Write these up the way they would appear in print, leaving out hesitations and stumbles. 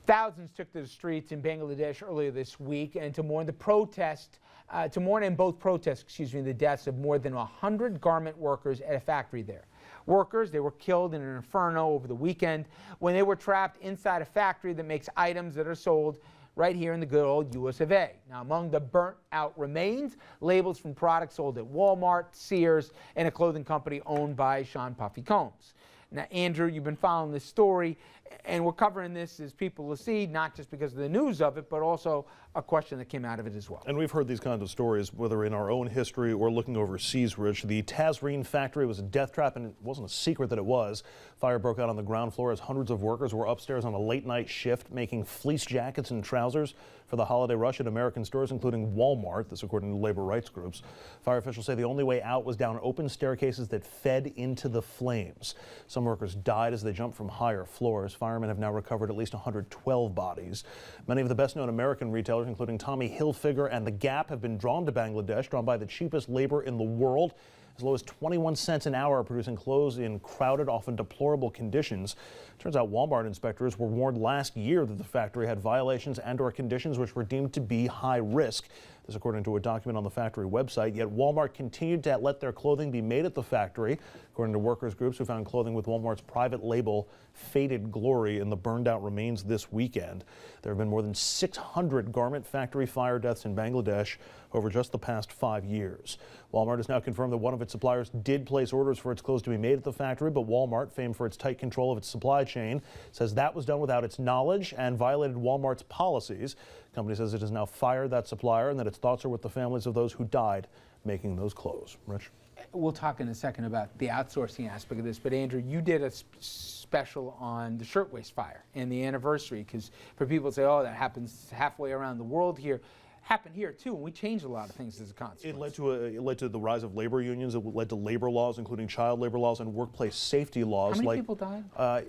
Thousands took to the streets in Bangladesh earlier this week and to mourn in both protests, the deaths of more than 100 garment workers at a factory there. Workers, they were killed in an inferno over the weekend when they were trapped inside a factory that makes items that are sold right here in the good old US of A. Now, among the burnt out remains, labels from products sold at Walmart, Sears, and a clothing company owned by Sean Puffy Combs. Now, Andrew, you've been following this story, and we're covering this as people will see, not just because of the news of it, but also a question that came out of it as well. And we've heard these kinds of stories, whether in our own history or looking overseas, Rich. The Tazreen factory was a death trap, and it wasn't a secret that it was. Fire broke out on the ground floor as hundreds of workers were upstairs on a late-night shift making fleece jackets and trousers for the holiday rush at American stores, including Walmart, this according to labor rights groups. Fire officials say the only way out was down open staircases that fed into the flames. Some workers died as they jumped from higher floors. Firemen have now recovered at least 112 bodies. Many of the best-known American retailers, including Tommy Hilfiger and The Gap, have been drawn to Bangladesh, drawn by the cheapest labor in the world. As low as 21 cents an hour, producing clothes in crowded, often deplorable conditions. Turns out Walmart inspectors were warned last year that the factory had violations and/or conditions which were deemed to be high risk. This according to a document on the factory website. Yet Walmart continued to let their clothing be made at the factory, according to workers groups who found clothing with Walmart's private label Faded Glory in the burned out remains this weekend. There have been more than 600 garment factory fire deaths in Bangladesh over just the past 5 years. Walmart has now confirmed that one of its suppliers did place orders for its clothes to be made at the factory, but Walmart, famed for its tight control of its supply chain, says that was done without its knowledge and violated Walmart's policies. The company says it has now fired that supplier and that its thoughts are with the families of those who died making those clothes. Rich? We'll talk in a second about the outsourcing aspect of this, but Andrew, you did a special on the shirtwaist fire and the anniversary, because for people to say, oh, that happens halfway around the world here, happened here too, and we changed a lot of things as a consequence. It led to the rise of labor unions. It led to labor laws, including child labor laws and workplace safety laws. How many people died? I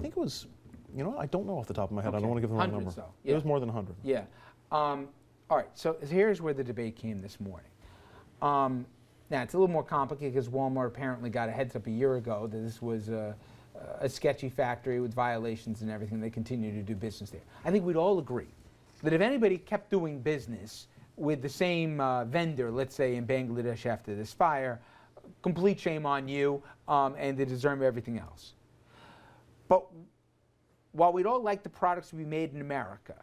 think it was, I don't know off the top of my head. Okay. I don't want to give the wrong number. Though. Yeah. It was more than 100. Yeah. All right, so here's where the debate came this morning. Now, it's a little more complicated because Walmart apparently got a heads up a year ago that this was a sketchy factory with violations and everything. They continue to do business there. I think we'd all agree that if anybody kept doing business with the same vendor, let's say in Bangladesh after this fire, complete shame on you, and they deserve everything else. But while we'd all like the products to be made in America,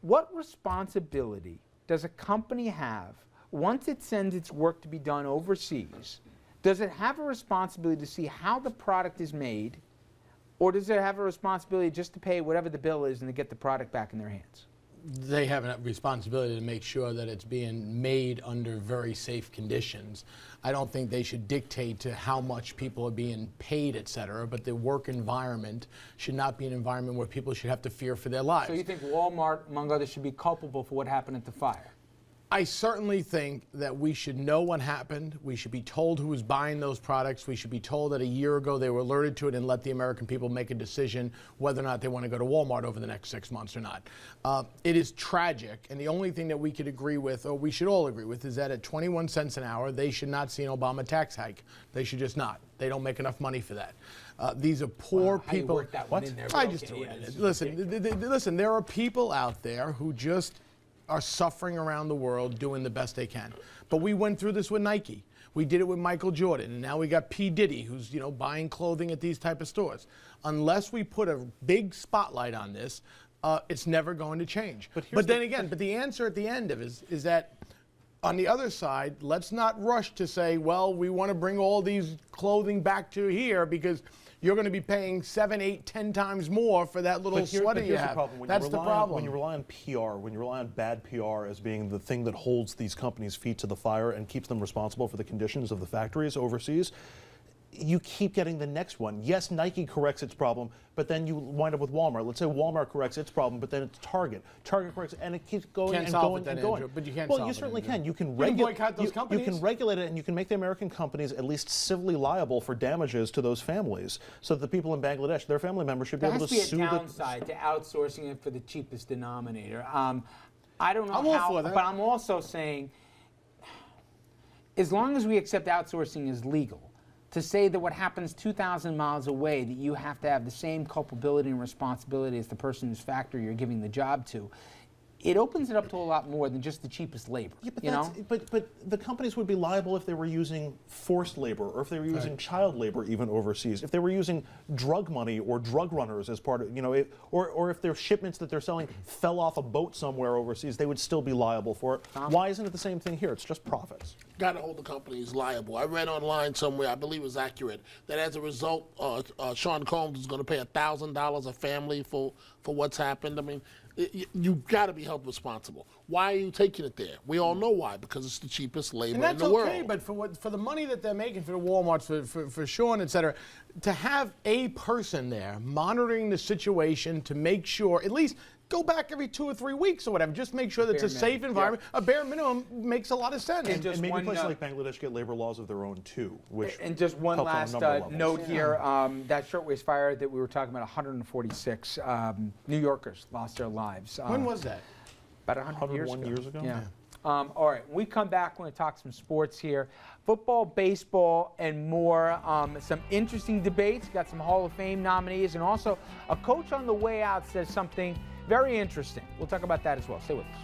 what responsibility does a company have once it sends its work to be done overseas? Does it have a responsibility to see how the product is made, or does it have a responsibility just to pay whatever the bill is and to get the product back in their hands? They have a responsibility to make sure that it's being made under very safe conditions. I don't think they should dictate to how much people are being paid, et cetera, but the work environment should not be an environment where people should have to fear for their lives. So you think Walmart, among others, should be culpable for what happened at the fire? I certainly think that we should know what happened. We should be told who was buying those products. We should be told that a year ago they were alerted to it and let the American people make a decision whether or not they want to go to Walmart over the next 6 months or not. It is tragic, and the only thing that we could agree with, or we should all agree with, is that at 21 cents an hour, they should not see an Obama tax hike. They should just not. They don't make enough money for that. These are poor people. How you work that one in there, I just threw it in. Listen, there are people out there who just are suffering around the world doing the best they can. But we went through this with Nike. We did it with Michael Jordan, and now we got P. Diddy, who's buying clothing at these type of stores. Unless we put a big spotlight on this, it's never going to change. But then again, the answer at the end of it is that on the other side, let's not rush to say, well, we want to bring all these clothing back to here because you're going to be paying 7, 8, 10 times more for that little sweater you have. That's the problem. When you rely on PR, when you rely on bad PR as being the thing that holds these companies' feet to the fire and keeps them responsible for the conditions of the factories overseas, you keep getting the next one. Yes, Nike corrects its problem, but then you wind up with Walmart. Let's say Walmart corrects its problem, but then it's Target. Target corrects it, and it keeps going and going and going. But you can't well, you certainly can. You can boycott those companies. You can regulate it, and you can make the American companies at least civilly liable for damages to those families, so that the people in Bangladesh, their family members, should be able to sue. There has to be a downside to outsourcing it for the cheapest denominator. I don't know I'm all for that. But I'm also saying, as long as we accept outsourcing as legal, to say that what happens 2,000 miles away, that you have to have the same culpability and responsibility as the person whose factory you're giving the job to, it opens it up to a lot more than just the cheapest labor. Yeah, but the companies would be liable if they were using forced labor, or if they were using child labor even overseas, if they were using drug money or drug runners as part of, or if their shipments that they're selling fell off a boat somewhere overseas, they would still be liable for it. Why isn't it the same thing here? It's just profits. Got to hold the companies liable. I read online somewhere, I believe it was accurate, that as a result, Sean Combs is going to pay $1,000 a family for what's happened. I mean, you've got to be held responsible. Why are you taking it there? We all know why, because it's the cheapest labor in the world. And that's okay, but for the money that they're making for the Walmarts, for Sean, et cetera, to have a person there monitoring the situation to make sure, at least go back every 2 or 3 weeks or whatever, just make sure that it's a safe environment. A bare minimum makes a lot of sense. And maybe places like Bangladesh get labor laws of their own too, which and just one last note here, that shirtwaist fire that we were talking about, 146 New Yorkers lost their lives. When was that? About 101 years ago. Yeah. All right, when we come back, we're going to talk some sports here. Football, baseball, and more. Some interesting debates. Got some Hall of Fame nominees, and also a coach on the way out says something very interesting. We'll talk about that as well. Stay with us.